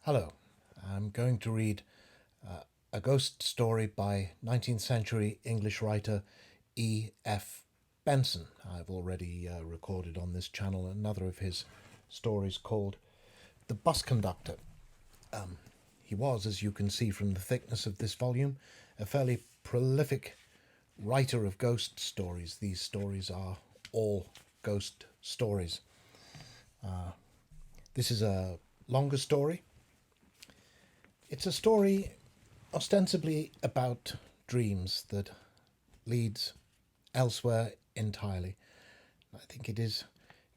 Hello, I'm going to read a ghost story by 19th century English writer E. F. Benson. I've already recorded on this channel another of his stories called The Bus Conductor. He was, as you can see from the thickness of this volume, a fairly prolific writer of ghost stories. These stories are all ghost stories. This is a longer story. It's a story ostensibly about dreams that leads elsewhere entirely. I think it is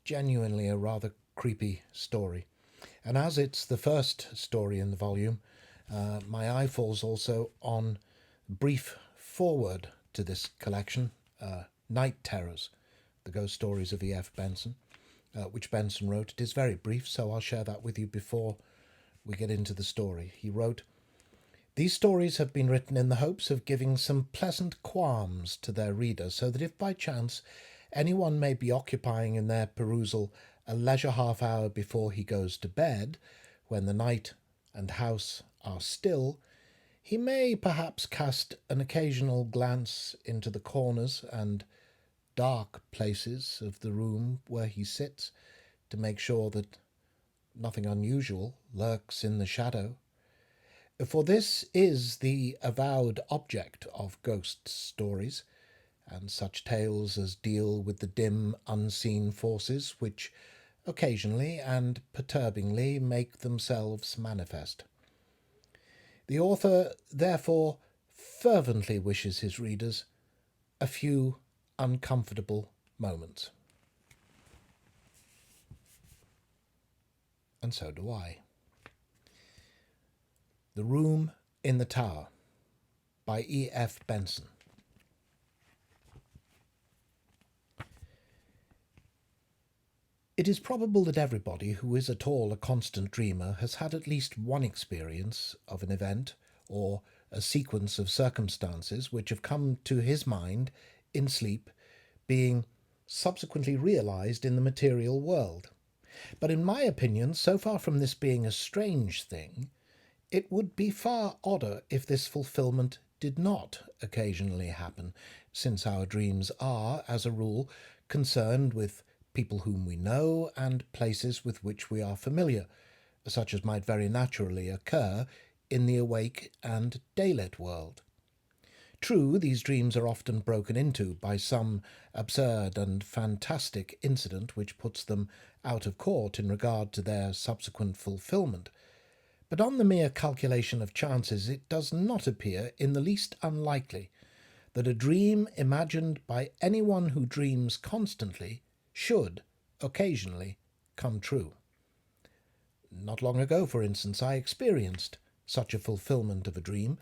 genuinely a rather creepy story. And as it's the first story in the volume, my eye falls also on a brief foreword to this collection, Night Terrors, the ghost stories of E.F. Benson, which Benson wrote. It is very brief, so I'll share that with you before we get into the story. He wrote, "These stories have been written in the hopes of giving some pleasant qualms to their reader, so that if by chance anyone may be occupying in their perusal a leisure half hour before he goes to bed, when the night and house are still, he may perhaps cast an occasional glance into the corners and dark places of the room where he sits to make sure that nothing unusual lurks in the shadow. For this is the avowed object of ghost stories, and such tales as deal with the dim, unseen forces which occasionally and perturbingly make themselves manifest. The author therefore fervently wishes his readers a few uncomfortable moments. And so do I. The Room in the Tower by E. F. Benson. It is probable that everybody who is at all a constant dreamer has had at least one experience of an event or a sequence of circumstances which have come to his mind in sleep, being subsequently realized in the material world. But in my opinion, so far from this being a strange thing, it would be far odder if this fulfillment did not occasionally happen, since our dreams are, as a rule, concerned with people whom we know and places with which we are familiar, such as might very naturally occur in the awake and daylit world. True, these dreams are often broken into by some absurd and fantastic incident which puts them out of court in regard to their subsequent fulfillment. But on the mere calculation of chances, it does not appear in the least unlikely that a dream imagined by anyone who dreams constantly should, occasionally, come true. Not long ago, for instance, I experienced such a fulfillment of a dream,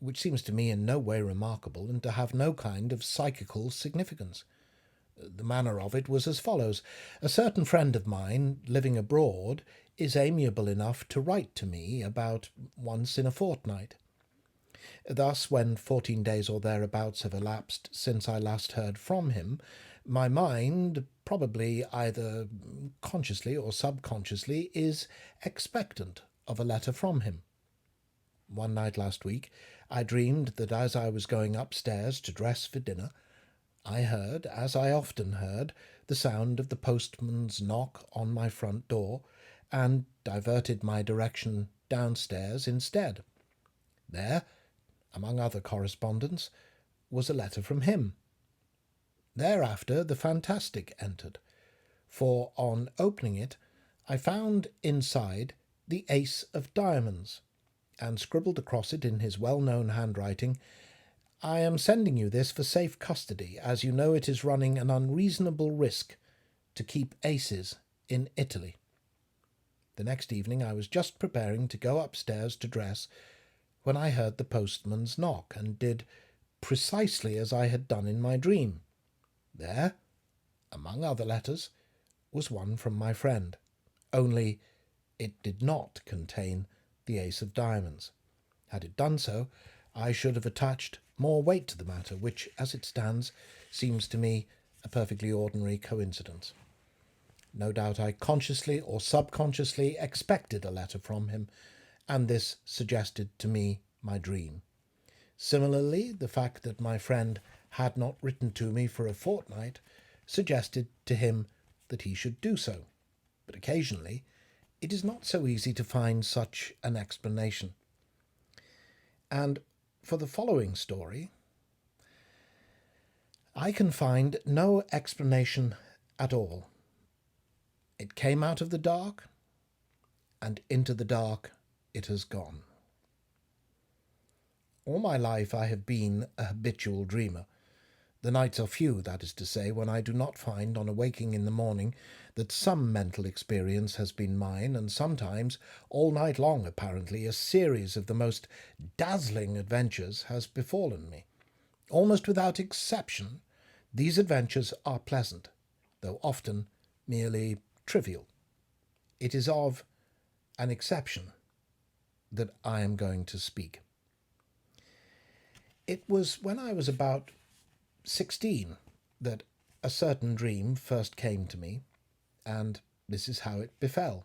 which seems to me in no way remarkable and to have no kind of psychical significance. The manner of it was as follows. A certain friend of mine, living abroad, is amiable enough to write to me about once in a fortnight. Thus, when 14 days or thereabouts have elapsed since I last heard from him, my mind, probably either consciously or subconsciously, is expectant of a letter from him. One night last week, I dreamed that as I was going upstairs to dress for dinner, I heard, as I often heard, the sound of the postman's knock on my front door, and diverted my direction downstairs instead. There, among other correspondence, was a letter from him. Thereafter the fantastic entered, for on opening it I found inside the ace of diamonds, and scribbled across it in his well-known handwriting, "I am sending you this for safe custody, as you know it is running an unreasonable risk to keep aces in Italy." The next evening I was just preparing to go upstairs to dress when I heard the postman's knock, and did precisely as I had done in my dream. There, among other letters, was one from my friend, only it did not contain the ace of diamonds. Had it done so, I should have attached more weight to the matter, which, as it stands, seems to me a perfectly ordinary coincidence. No doubt I consciously or subconsciously expected a letter from him, and this suggested to me my dream. Similarly, the fact that my friend had not written to me for a fortnight suggested to him that he should do so. But occasionally it is not so easy to find such an explanation. And for the following story, I can find no explanation at all. It came out of the dark, and into the dark it has gone. All my life I have been a habitual dreamer. The nights are few, that is to say, when I do not find, on awaking in the morning, that some mental experience has been mine, and sometimes, all night long apparently, a series of the most dazzling adventures has befallen me. Almost without exception, these adventures are pleasant, though often merely trivial. It is of an exception that I am going to speak. It was when I was about 16 that a certain dream first came to me, and this is how it befell.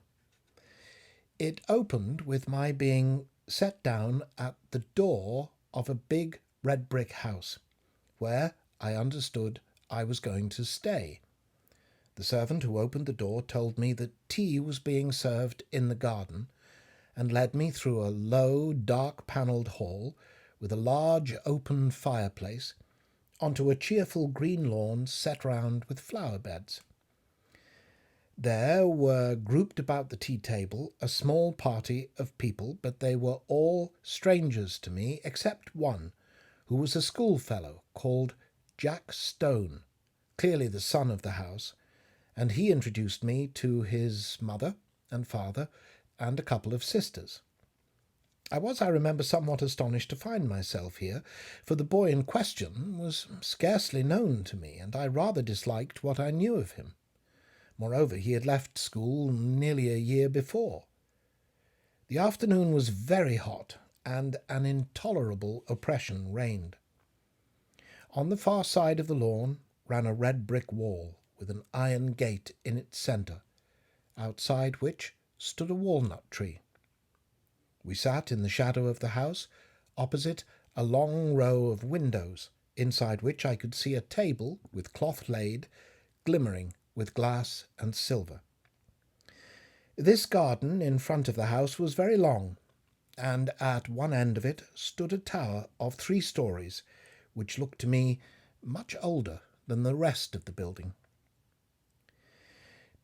It opened with my being set down at the door of a big red brick house, where I understood I was going to stay. The servant who opened the door told me that tea was being served in the garden, and led me through a low, dark-panelled hall with a large open fireplace onto a cheerful green lawn set round with flower beds. There were grouped about the tea table a small party of people, but they were all strangers to me except one, who was a schoolfellow called Jack Stone, clearly the son of the house, and he introduced me to his mother and father and a couple of sisters. I was, I remember, somewhat astonished to find myself here, for the boy in question was scarcely known to me, and I rather disliked what I knew of him. Moreover, he had left school nearly a year before. The afternoon was very hot, and an intolerable oppression reigned. On the far side of the lawn ran a red brick wall, with an iron gate in its centre, outside which stood a walnut tree. We sat in the shadow of the house, opposite a long row of windows, inside which I could see a table with cloth laid, glimmering with glass and silver. This garden in front of the house was very long, and at one end of it stood a tower of 3 stories, which looked to me much older than the rest of the building.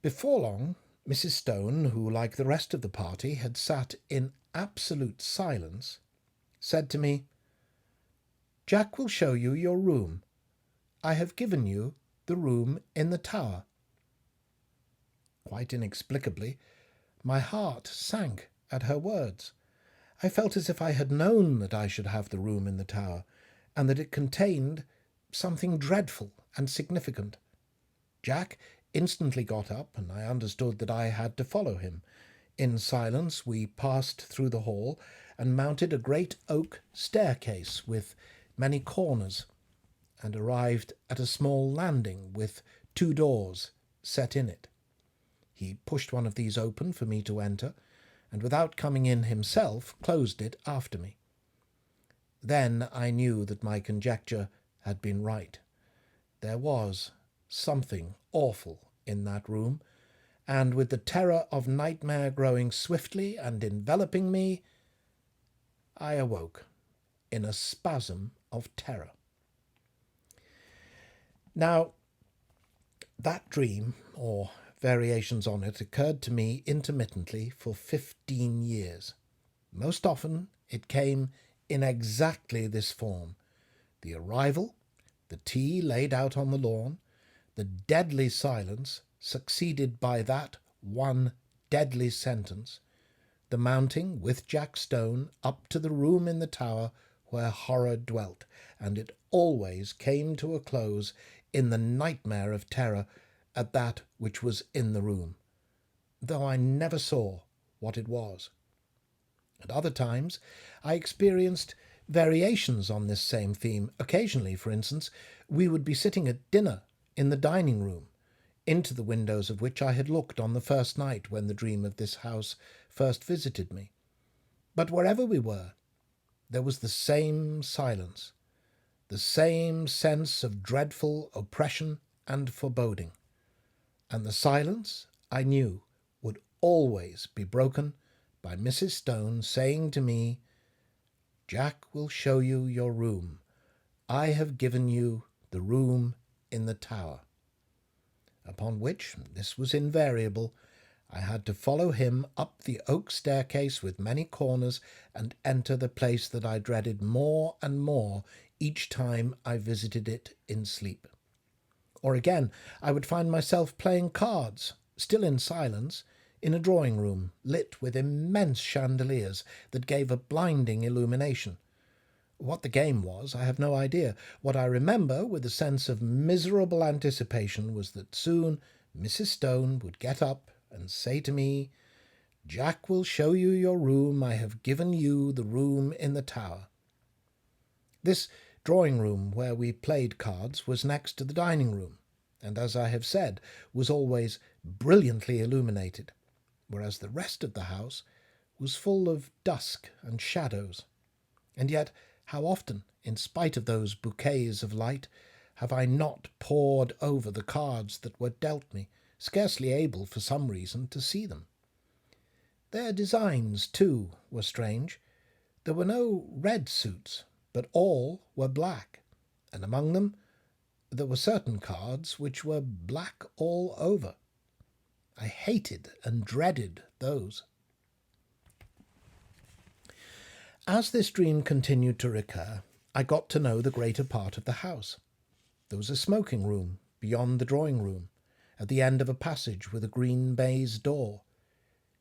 Before long, Mrs. Stone, who, like the rest of the party, had sat in absolute silence, said to me, "Jack will show you your room. I have given you the room in the tower." Quite inexplicably, my heart sank at her words. I felt as if I had known that I should have the room in the tower, and that it contained something dreadful and significant. Jack instantly got up, and I understood that I had to follow him. In silence we passed through the hall and mounted a great oak staircase with many corners, and arrived at a small landing with 2 doors set in it. He pushed one of these open for me to enter, and without coming in himself closed it after me. Then I knew that my conjecture had been right. There was something awful in that room, and with the terror of nightmare growing swiftly and enveloping me, I awoke in a spasm of terror. Now, that dream, or variations on it, occurred to me intermittently for 15 years. Most often it came in exactly this form: the arrival, the tea laid out on the lawn, the deadly silence succeeded by that one deadly sentence, the mounting with Jack Stone up to the room in the tower where horror dwelt, and it always came to a close in the nightmare of terror at that which was in the room, though I never saw what it was. At other times I experienced variations on this same theme. Occasionally, for instance, we would be sitting at dinner in the dining room, into the windows of which I had looked on the first night when the dream of this house first visited me. But wherever we were, there was the same silence, the same sense of dreadful oppression and foreboding. And the silence, I knew, would always be broken by Mrs. Stone saying to me, "Jack will show you your room. I have given you the room in the tower." Upon which, this was invariable, I had to follow him up the oak staircase with many corners and enter the place that I dreaded more and more each time I visited it in sleep. Or again, I would find myself playing cards, still in silence, in a drawing-room lit with immense chandeliers that gave a blinding illumination. What the game was, I have no idea. What I remember with a sense of miserable anticipation was that soon Mrs. Stone would get up and say to me, "Jack will show you your room. I have given you the room in the tower." This drawing-room where we played cards was next to the dining-room, and, as I have said, was always brilliantly illuminated, whereas the rest of the house was full of dusk and shadows. And yet, how often, in spite of those bouquets of light, have I not pored over the cards that were dealt me, scarcely able, for some reason, to see them. Their designs, too, were strange. There were no red suits, but all were black, and among them there were certain cards which were black all over. I hated and dreaded those. As this dream continued to recur, I got to know the greater part of the house. There was a smoking room beyond the drawing-room, at the end of a passage with a green baize door.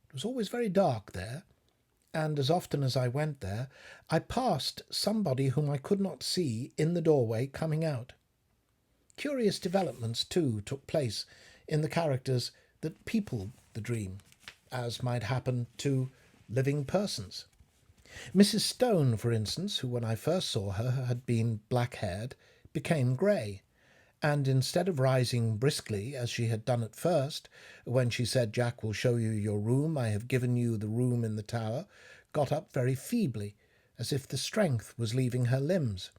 It was always very dark there, and as often as I went there, I passed somebody whom I could not see in the doorway coming out. Curious developments, too, took place in the characters that peopled the dream, as might happen to living persons. Mrs. Stone, for instance, who when I first saw her had been black-haired, became grey, and instead of rising briskly, as she had done at first, when she said, "Jack will show you your room, I have given you the room in the tower," got up very feebly, as if the strength was leaving her limbs.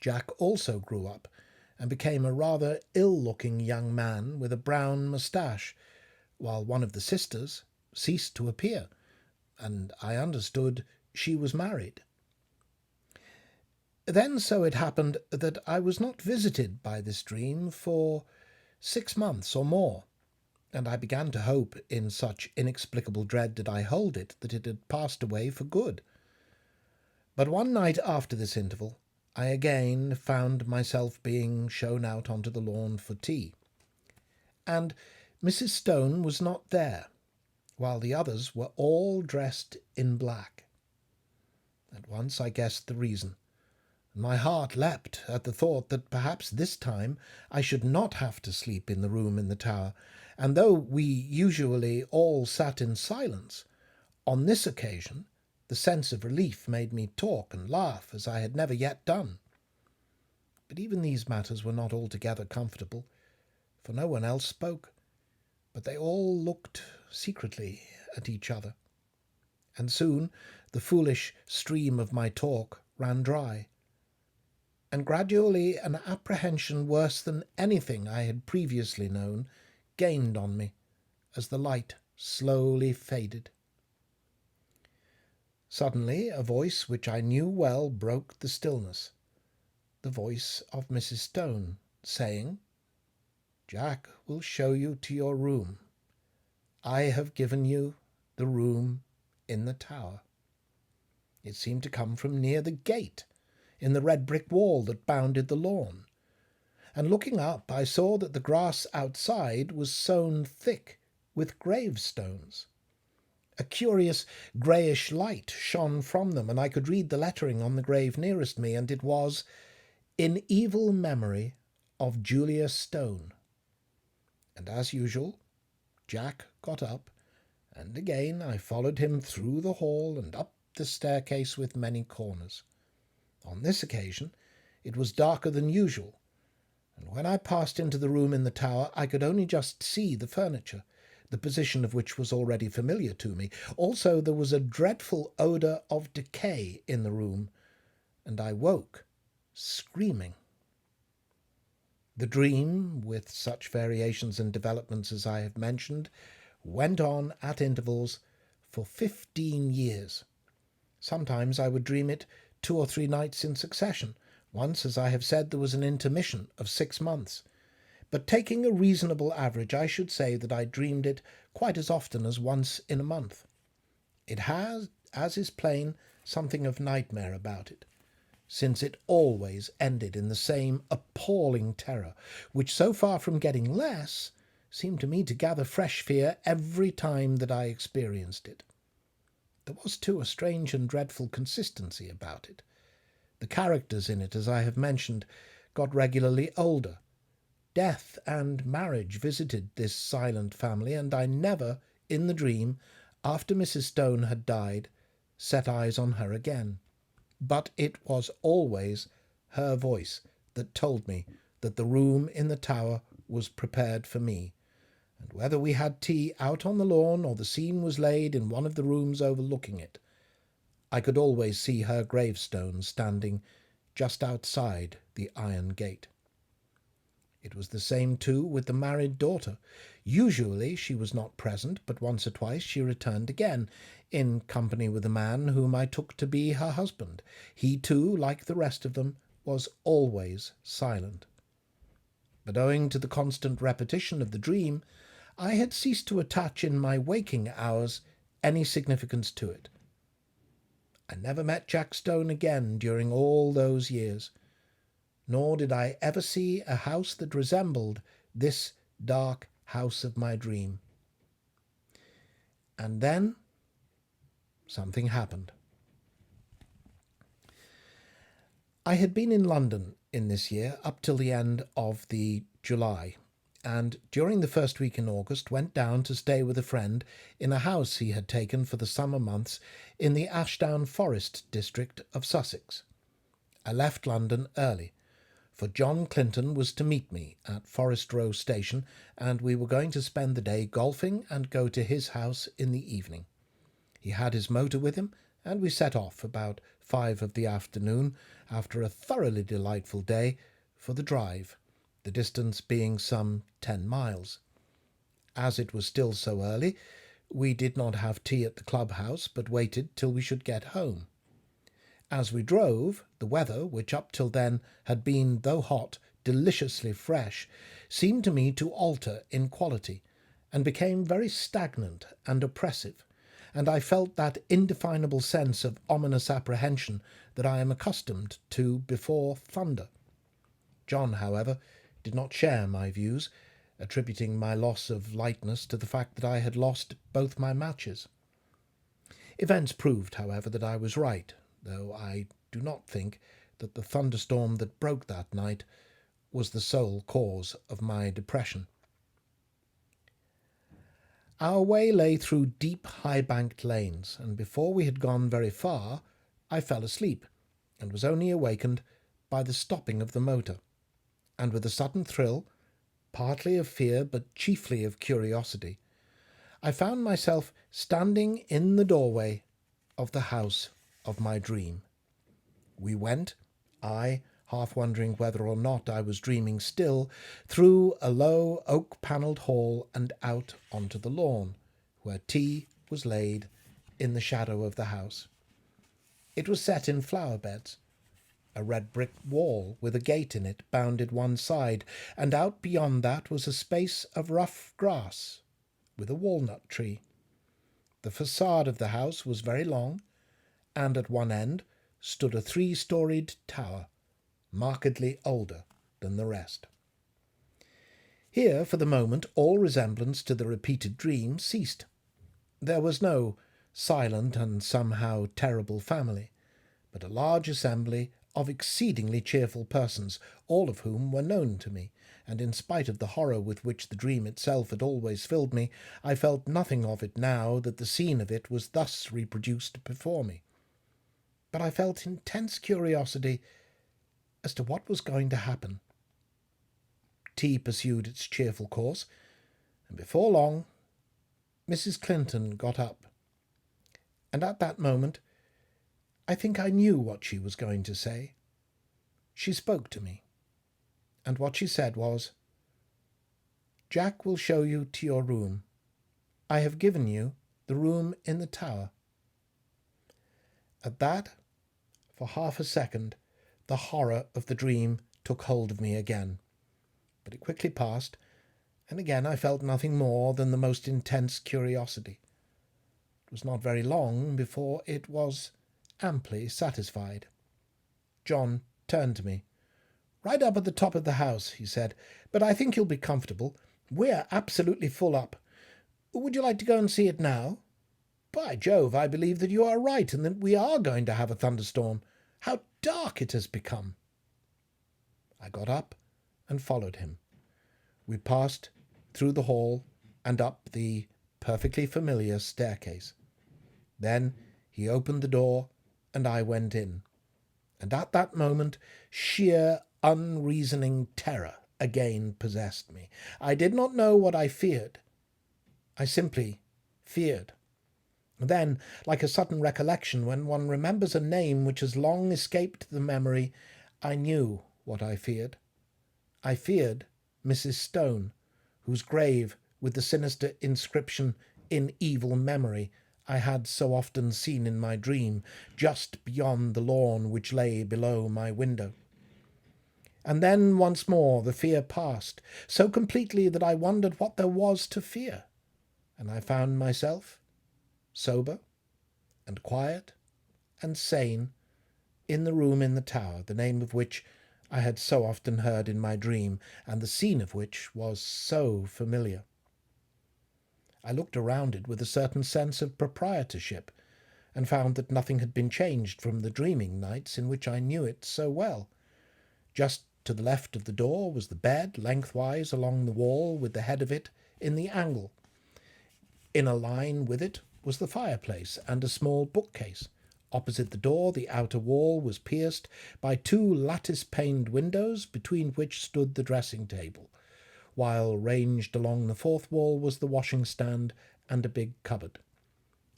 Jack also grew up, and became a rather ill-looking young man with a brown moustache, while one of the sisters ceased to appear, and I understood she was married. Then so it happened that I was not visited by this dream for 6 months or more, and I began to hope, in such inexplicable dread did I hold it, that it had passed away for good. But one night after this interval, I again found myself being shown out onto the lawn for tea, and Mrs. Stone was not there, while the others were all dressed in black. At once I guessed the reason, and my heart leapt at the thought that perhaps this time I should not have to sleep in the room in the tower, and though we usually all sat in silence, on this occasion the sense of relief made me talk and laugh as I had never yet done. But even these matters were not altogether comfortable, for no one else spoke, but they all looked secretly at each other, and soon the foolish stream of my talk ran dry, and gradually an apprehension worse than anything I had previously known gained on me as the light slowly faded. Suddenly a voice which I knew well broke the stillness, the voice of Mrs. Stone, saying, "Jack will show you to your room. I have given you the room in the tower." It seemed to come from near the gate, in the red brick wall that bounded the lawn, and looking up I saw that the grass outside was sown thick with gravestones. A curious greyish light shone from them, and I could read the lettering on the grave nearest me, and it was, "In evil memory of Julia Stone." And as usual, Jack got up, and again I followed him through the hall and up the staircase with many corners. On this occasion it was darker than usual, and when I passed into the room in the tower, I could only just see the furniture, the position of which was already familiar to me. Also, there was a dreadful odour of decay in the room, and I woke, screaming. The dream, with such variations and developments as I have mentioned, went on at intervals for 15 years. Sometimes I would dream it 2 or 3 nights in succession. Once, as I have said, there was an intermission of 6 months. But taking a reasonable average, I should say that I dreamed it quite as often as once in a month. It has, as is plain, something of nightmare about it, since it always ended in the same appalling terror, which, so far from getting less, seemed to me to gather fresh fear every time that I experienced it. There was, too, a strange and dreadful consistency about it. The characters in it, as I have mentioned, got regularly older. Death and marriage visited this silent family, and I never, in the dream, after Mrs. Stone had died, set eyes on her again. But it was always her voice that told me that the room in the tower was prepared for me, and whether we had tea out on the lawn or the scene was laid in one of the rooms overlooking it, I could always see her gravestone standing just outside the iron gate. It was the same, too, with the married daughter. Usually she was not present, but once or twice she returned again, in company with a man whom I took to be her husband. He, too, like the rest of them, was always silent. But owing to the constant repetition of the dream, I had ceased to attach in my waking hours any significance to it. I never met Jack Stone again during all those years, nor did I ever see a house that resembled this dark house of my dream. And then something happened. I had been in London in this year up till the end of the July, and during the first week in August went down to stay with a friend in a house he had taken for the summer months in the Ashdown Forest district of Sussex. I left London early, for John Clinton was to meet me at Forest Row Station, and we were going to spend the day golfing and go to his house in the evening. He had his motor with him, and we set off about 5 of the afternoon, after a thoroughly delightful day, for the drive, the distance being some 10 miles. As it was still so early, we did not have tea at the clubhouse, but waited till we should get home. As we drove, the weather, which up till then had been, though hot, deliciously fresh, seemed to me to alter in quality, and became very stagnant and oppressive, and I felt that indefinable sense of ominous apprehension that I am accustomed to before thunder. John, however, did not share my views, attributing my loss of lightness to the fact that I had lost both my matches. Events proved, however, that I was right, though I do not think that the thunderstorm that broke that night was the sole cause of my depression. Our way lay through deep, high-banked lanes, and before we had gone very far, I fell asleep, and was only awakened by the stopping of the motor, and with a sudden thrill, partly of fear but chiefly of curiosity, I found myself standing in the doorway of the house of my dream. We went, I half wondering whether or not I was dreaming still, through a low oak-panelled hall and out onto the lawn, where tea was laid in the shadow of the house. It was set in flower beds. A red brick wall with a gate in it bounded one side, and out beyond that was a space of rough grass with a walnut tree. The facade of the house was very long, and at one end stood a 3-storied tower, markedly older than the rest. Here, for the moment, all resemblance to the repeated dream ceased. There was no silent and somehow terrible family, but a large assembly of exceedingly cheerful persons, all of whom were known to me, and in spite of the horror with which the dream itself had always filled me, I felt nothing of it now that the scene of it was thus reproduced before me. But I felt intense curiosity as to what was going to happen. tea pursued its cheerful course, and before long Mrs. Clinton got up, and at that moment I think I knew what she was going to say. She spoke to me, and what she said was, "Jack will show you to your room. I have given you the room in the tower." At that, for half a second, the horror of the dream took hold of me again, but it quickly passed, and again I felt nothing more than the most intense curiosity. It was not very long before it was amply satisfied. John turned to me. "Right up at the top of the house," he said, "but I think you'll be comfortable. We're absolutely full up. Would you like to go and see it now? By Jove, I believe that you are right, and that we are going to have a thunderstorm. How dark it has become!" I got up and followed him. We passed through the hall and up the perfectly familiar staircase. Then he opened the door, and I went in. And at that moment sheer unreasoning terror again possessed me. I did not know what I feared. I simply feared. Then, like a sudden recollection, when one remembers a name which has long escaped the memory, I knew what I feared. I feared Mrs. Stone, whose grave, with the sinister inscription, "In evil memory," I had so often seen in my dream, just beyond the lawn which lay below my window. And then once more the fear passed, so completely that I wondered what there was to fear, and I found myself sober and quiet and sane in the room in the tower, the name of which I had so often heard in my dream, and the scene of which was so familiar. I looked around it with a certain sense of proprietorship, and found that nothing had been changed from the dreaming nights in which I knew it so well. Just to the left of the door was the bed, lengthwise along the wall, with the head of it in the angle. In a line with it was the fireplace and a small bookcase. Opposite the door, the outer wall was pierced by two lattice-paned windows, between which stood the dressing-table, while ranged along the fourth wall was the washing-stand and a big cupboard.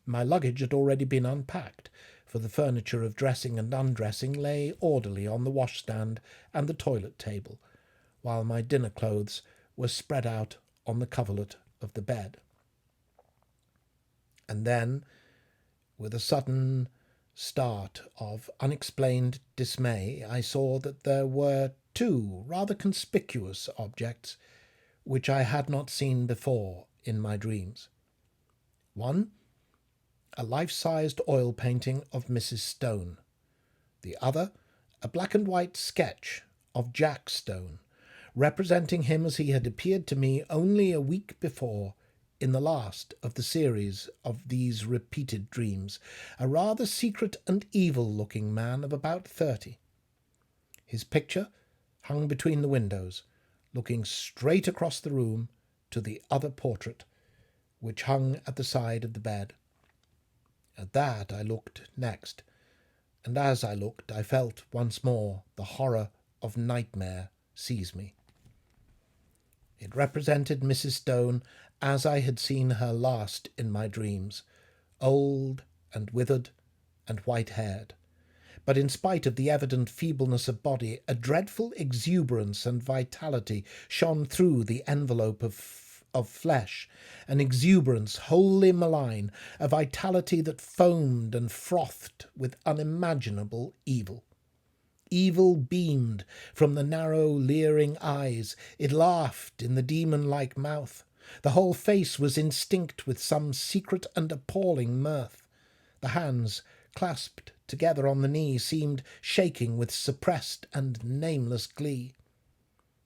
My luggage had already been unpacked, for the furniture of dressing and undressing lay orderly on the washstand and the toilet-table, while my dinner clothes were spread out on the coverlet of the bed. And then, with a sudden start of unexplained dismay, I saw that there were two rather conspicuous objects which I had not seen before in my dreams. One, a life-sized oil painting of Mrs. Stone. The other, a black-and-white sketch of Jack Stone, representing him as he had appeared to me only a week before in the last of the series of these repeated dreams, a rather secret and evil-looking man of about 30. His picture hung between the windows, looking straight across the room to the other portrait, which hung at the side of the bed. At that I looked next, and as I looked I felt once more the horror of nightmare seize me. It represented Mrs. Stone as I had seen her last in my dreams, old and withered and white-haired. But in spite of the evident feebleness of body, a dreadful exuberance and vitality shone through the envelope of flesh, an exuberance wholly malign, a vitality that foamed and frothed with unimaginable evil. Evil beamed from the narrow, leering eyes. It laughed in the demon-like mouth. The whole face was instinct with some secret and appalling mirth. The hands, clasped together on the knee, seemed shaking with suppressed and nameless glee.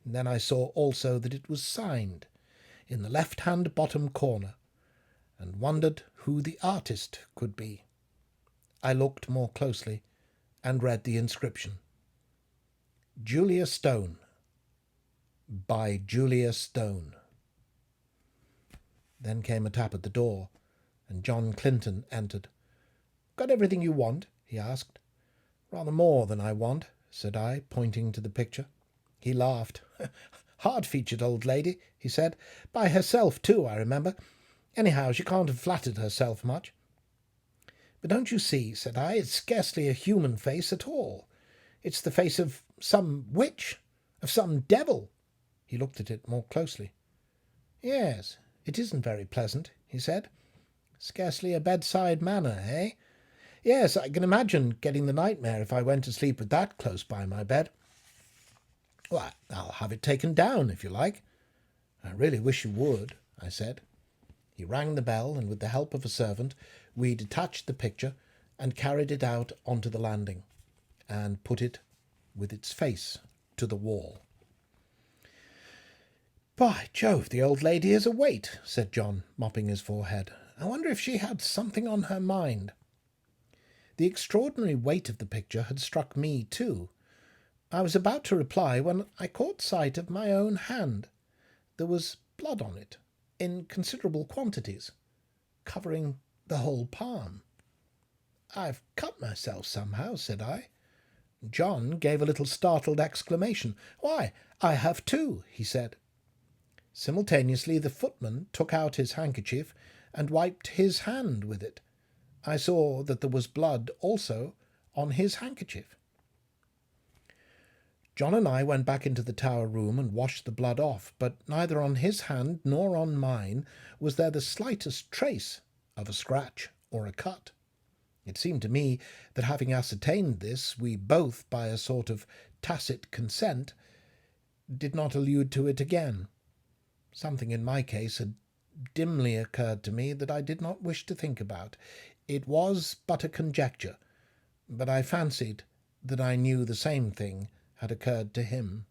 And then I saw also that it was signed in the left-hand bottom corner, and wondered who the artist could be. I looked more closely and read the inscription: Julia Stone, by Julia Stone. Then came a tap at the door, and John Clinton entered. "Got everything you want?" he asked. "Rather more than I want," said I, pointing to the picture. He laughed. Hard-featured old lady, he said. By herself, too, I remember. Anyhow, she can't have flattered herself much. But don't you see, said I, it's scarcely a human face at all. It's the face of some witch, of some devil. He looked at it more closely. Yes, it isn't very pleasant, he said. Scarcely a bedside manner, eh? Yes, I can imagine getting the nightmare if I went to sleep with that close by my bed. Well, I'll have it taken down, if you like. I really wish you would, I said. He rang the bell, and with the help of a servant, we detached the picture and carried it out onto the landing, and put it with its face to the wall. By Jove, the old lady is a weight, said John, mopping his forehead. I wonder if she had something on her mind. The extraordinary weight of the picture had struck me too. I was about to reply when I caught sight of my own hand. There was blood on it, in considerable quantities, covering the whole palm. I've cut myself somehow, said I. John gave a little startled exclamation. Why, I have too, he said. Simultaneously the footman took out his handkerchief and wiped his hand with it. I saw that there was blood also on his handkerchief. John and I went back into the tower room and washed the blood off, but neither on his hand nor on mine was there the slightest trace of a scratch or a cut. It seemed to me that, having ascertained this, we both, by a sort of tacit consent, did not allude to it again. Something in my case had dimly occurred to me that I did not wish to think about. It was but a conjecture, but I fancied that I knew the same thing had occurred to him.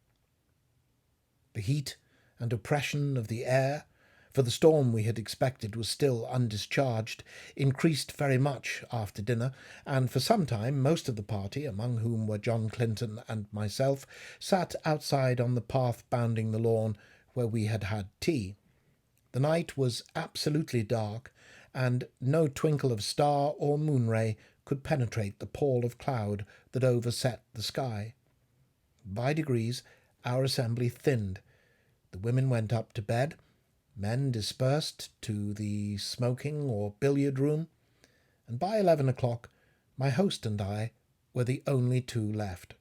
The heat and oppression of the air, for the storm we had expected was still undischarged, increased very much after dinner, and for some time most of the party, among whom were John Clinton and myself, sat outside on the path bounding the lawn where we had had tea. The night was absolutely dark, and no twinkle of star or moon-ray could penetrate the pall of cloud that overset the sky. By degrees our assembly thinned. The women went up to bed, men dispersed to the smoking or billiard-room, and by 11 o'clock my host and I were the only two left.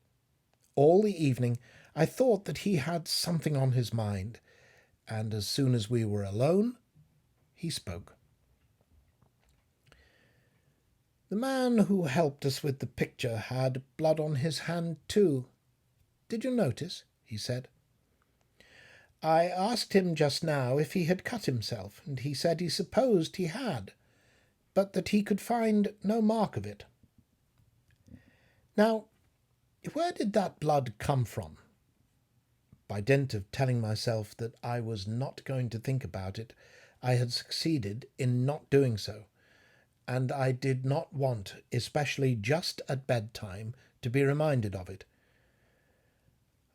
All the evening I thought that he had something on his mind, and as soon as we were alone, he spoke. The man who helped us with the picture had blood on his hand too. Did you notice? He said. I asked him just now if he had cut himself, and he said he supposed he had, but that he could find no mark of it. Now, where did that blood come from? By dint of telling myself that I was not going to think about it, I had succeeded in not doing so, and I did not want, especially just at bedtime, to be reminded of it.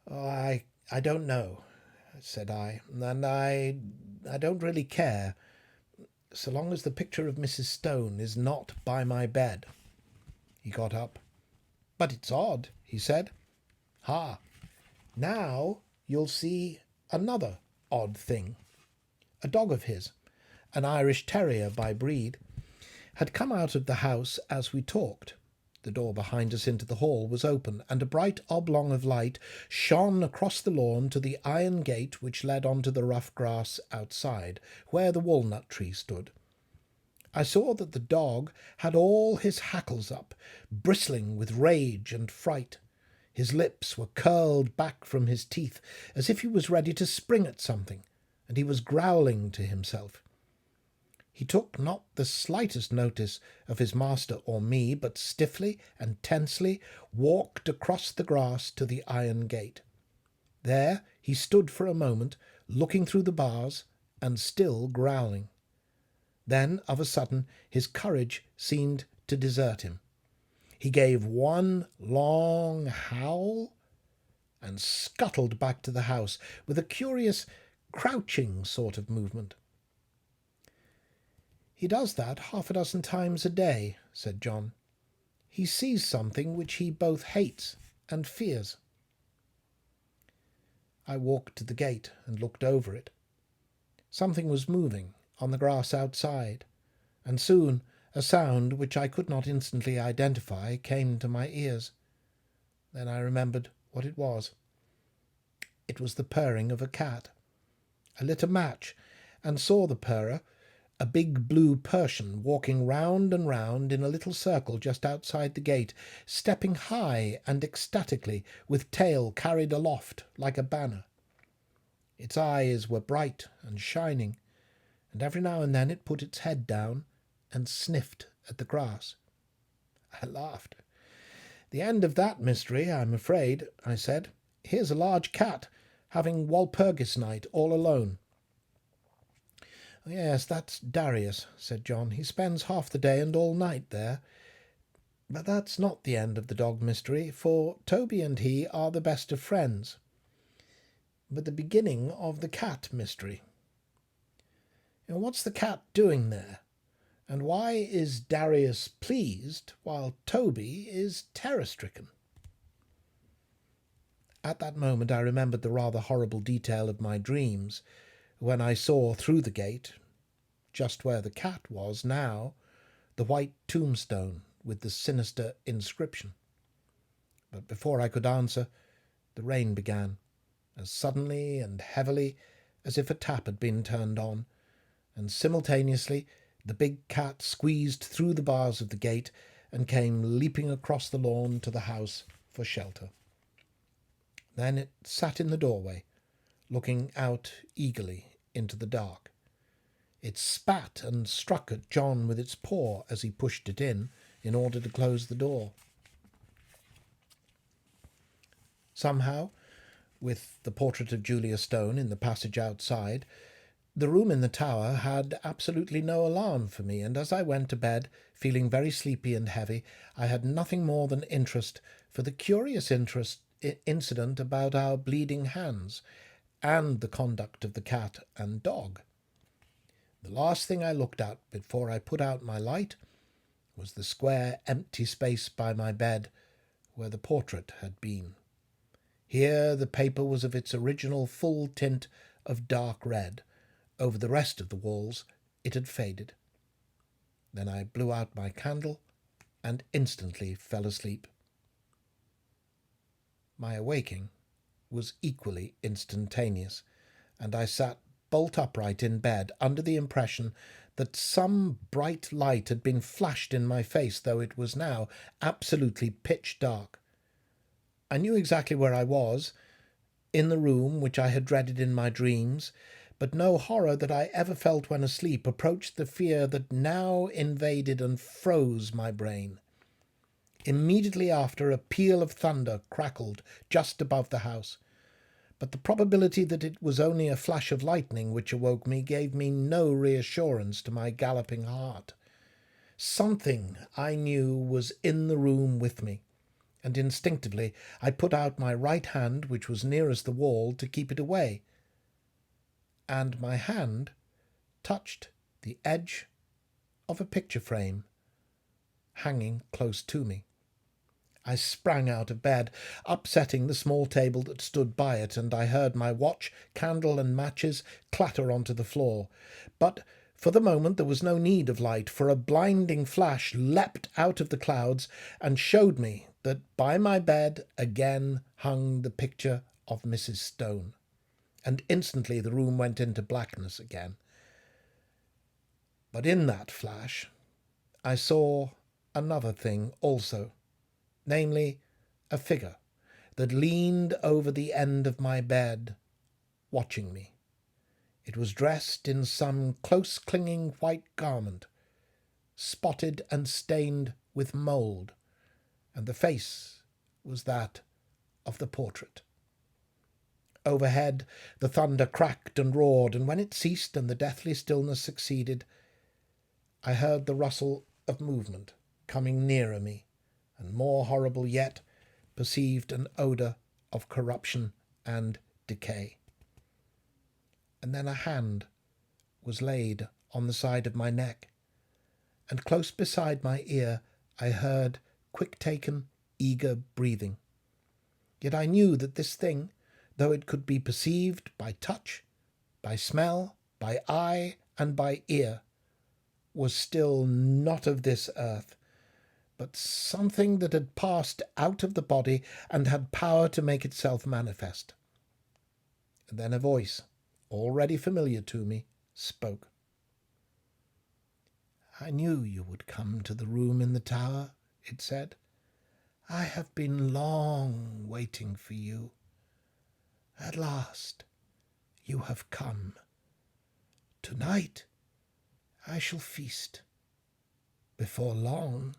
Oh, I don't know, said I, and I don't really care, so long as the picture of Mrs. Stone is not by my bed. He got up. But it's odd, he said. Ha! Now you'll see another odd thing. A dog of his, an Irish terrier by breed, had come out of the house as we talked. The door behind us into the hall was open, and a bright oblong of light shone across the lawn to the iron gate which led on to the rough grass outside, where the walnut tree stood. I saw that the dog had all his hackles up, bristling with rage and fright. His lips were curled back from his teeth, as if he was ready to spring at something, and he was growling to himself. He took not the slightest notice of his master or me, but stiffly and tensely walked across the grass to the iron gate. There he stood for a moment, looking through the bars, and still growling. Then, of a sudden, his courage seemed to desert him. He gave one long howl and scuttled back to the house with a curious, crouching sort of movement. He does that half a dozen times a day, said John. He sees something which he both hates and fears. I walked to the gate and looked over it. Something was moving on the grass outside, and soon a sound which I could not instantly identify came to my ears. Then I remembered what it was. It was the purring of a cat. I lit a match and saw the purrer, a big blue Persian, walking round and round in a little circle just outside the gate, stepping high and ecstatically, with tail carried aloft like a banner. Its eyes were bright and shining, and every now and then it put its head down and sniffed at the grass. I laughed. "The end of that mystery, I'm afraid," I said. "Here's a large cat having Walpurgis night all alone." "Yes, that's Darius," said John. "He spends half the day and all night there. But that's not the end of the dog mystery, for Toby and he are the best of friends, but the beginning of the cat mystery. What's the cat doing there? And why is Darius pleased while Toby is terror-stricken?" At that moment I remembered the rather horrible detail of my dreams, when I saw through the gate, just where the cat was now, the white tombstone with the sinister inscription. But before I could answer, the rain began, as suddenly and heavily as if a tap had been turned on, and simultaneously the big cat squeezed through the bars of the gate and came leaping across the lawn to the house for shelter. Then it sat in the doorway, looking out eagerly into the dark. It spat and struck at John with its paw as he pushed it in order to close the door. Somehow, with the portrait of Julia Stone in the passage outside, the room in the tower had absolutely no alarm for me, and as I went to bed, feeling very sleepy and heavy, I had nothing more than interest for the curious incident about our bleeding hands, and the conduct of the cat and dog. The last thing I looked at before I put out my light was the square empty space by my bed where the portrait had been. Here the paper was of its original full tint of dark red. Over the rest of the walls it had faded. Then I blew out my candle and instantly fell asleep. My awaking was equally instantaneous, and I sat bolt upright in bed under the impression that some bright light had been flashed in my face, though it was now absolutely pitch dark. I knew exactly where I was, in the room which I had dreaded in my dreams, but no horror that I ever felt when asleep approached the fear that now invaded and froze my brain. Immediately after, a peal of thunder crackled just above the house, but the probability that it was only a flash of lightning which awoke me gave me no reassurance to my galloping heart. Something, I knew, was in the room with me, and instinctively I put out my right hand, which was nearest the wall, to keep it away, and my hand touched the edge of a picture frame hanging close to me. I sprang out of bed, upsetting the small table that stood by it, and I heard my watch, candle, and matches clatter onto the floor. But for the moment there was no need of light, for a blinding flash leapt out of the clouds and showed me that by my bed again hung the picture of Mrs. Stone, and instantly the room went into blackness again. But in that flash I saw another thing also, namely a figure that leaned over the end of my bed, watching me. It was dressed in some close-clinging white garment, spotted and stained with mould, and the face was that of the portrait. Overhead the thunder cracked and roared, and when it ceased and the deathly stillness succeeded, I heard the rustle of movement coming nearer me, and more horrible yet, perceived an odour of corruption and decay. And then a hand was laid on the side of my neck, and close beside my ear I heard quick-taken, eager breathing. Yet I knew that this thing, though it could be perceived by touch, by smell, by eye, and by ear, was still not of this earth, but something that had passed out of the body and had power to make itself manifest. And then a voice, already familiar to me, spoke. "I knew you would come to the room in the tower," it said. "I have been long waiting for you. At last you have come. Tonight I shall feast. Before long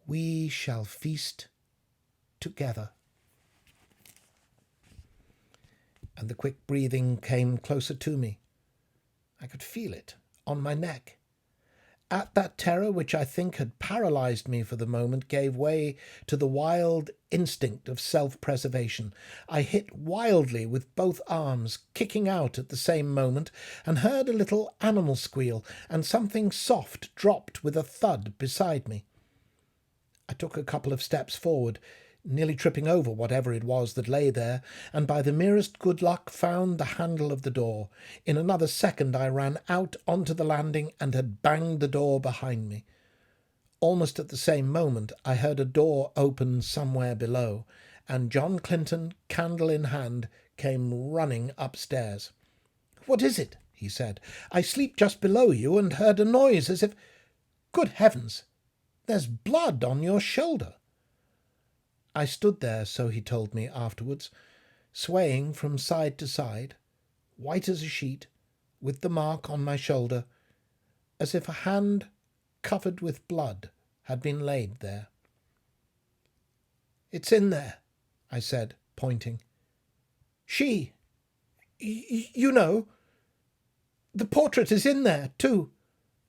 we shall feast together." And the quick breathing came closer to me. I could feel it on my neck. At that terror which I think had paralyzed me for the moment gave way to the wild instinct of self-preservation. I hit wildly with both arms, kicking out at the same moment, and heard a little animal squeal, and something soft dropped with a thud beside me. I took a couple of steps forward, nearly tripping over whatever it was that lay there, and by the merest good luck found the handle of the door. In another second I ran out onto the landing and had banged the door behind me. Almost at the same moment I heard a door open somewhere below, and John Clinton, candle in hand, came running upstairs. "What is it?" he said. "I sleep just below you and heard a noise as if— Good heavens! There's blood on your shoulder." I stood there, so he told me afterwards, swaying from side to side, white as a sheet, with the mark on my shoulder, as if a hand covered with blood had been laid there. "It's in there," I said, pointing. "She, you know, the portrait is in there, too,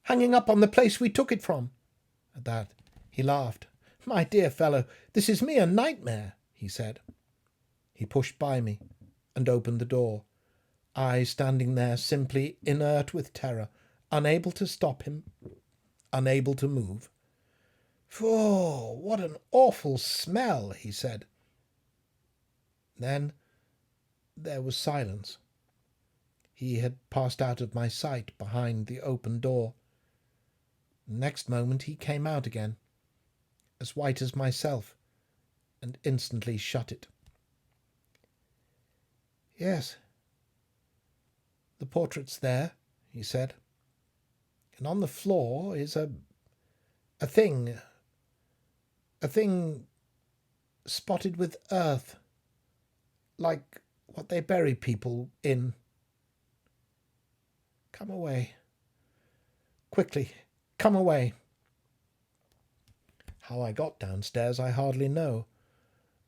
hanging up on the place we took it from." At that he laughed. "My dear fellow, this is mere nightmare," he said. He pushed by me and opened the door, I standing there simply inert with terror, unable to stop him, unable to move. "Phew, what an awful smell," he said. Then there was silence. He had passed out of my sight behind the open door. Next moment he came out again, as white as myself, and instantly shut it. "Yes, the portrait's there," he said, "and on the floor is a thing spotted with earth, like what they bury people in. Come away. Quickly, come away." How I got downstairs I hardly know.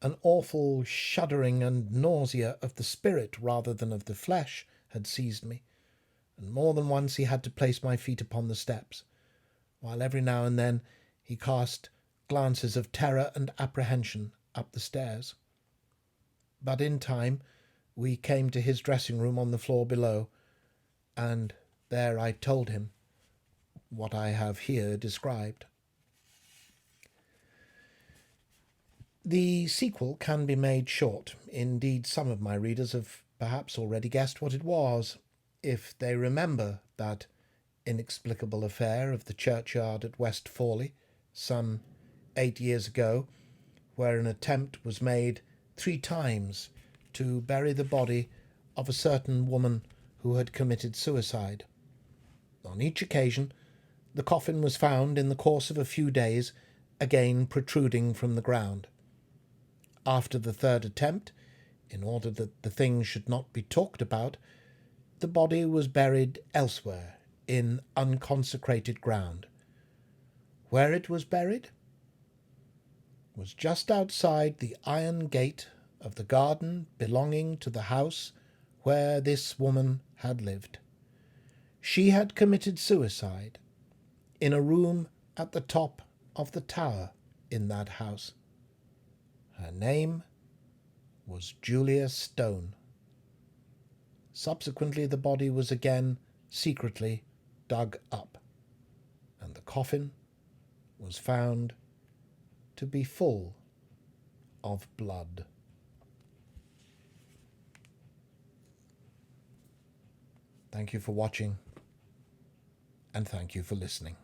An awful shuddering and nausea of the spirit rather than of the flesh had seized me, and more than once he had to place my feet upon the steps, while every now and then he cast glances of terror and apprehension up the stairs. But in time we came to his dressing room on the floor below, and there I told him what I have here described. The sequel can be made short. Indeed, some of my readers have perhaps already guessed what it was, if they remember that inexplicable affair of the churchyard at West Fawley, some 8 years ago, where an attempt was made 3 times to bury the body of a certain woman who had committed suicide. On each occasion, the coffin was found in the course of a few days, again protruding from the ground. After the 3rd attempt, in order that the thing should not be talked about, the body was buried elsewhere in unconsecrated ground. Where it was buried was just outside the iron gate of the garden belonging to the house where this woman had lived. She had committed suicide in a room at the top of the tower in that house. Her name was Julia Stone. Subsequently, the body was again secretly dug up, and the coffin was found to be full of blood. Thank you for watching, and thank you for listening.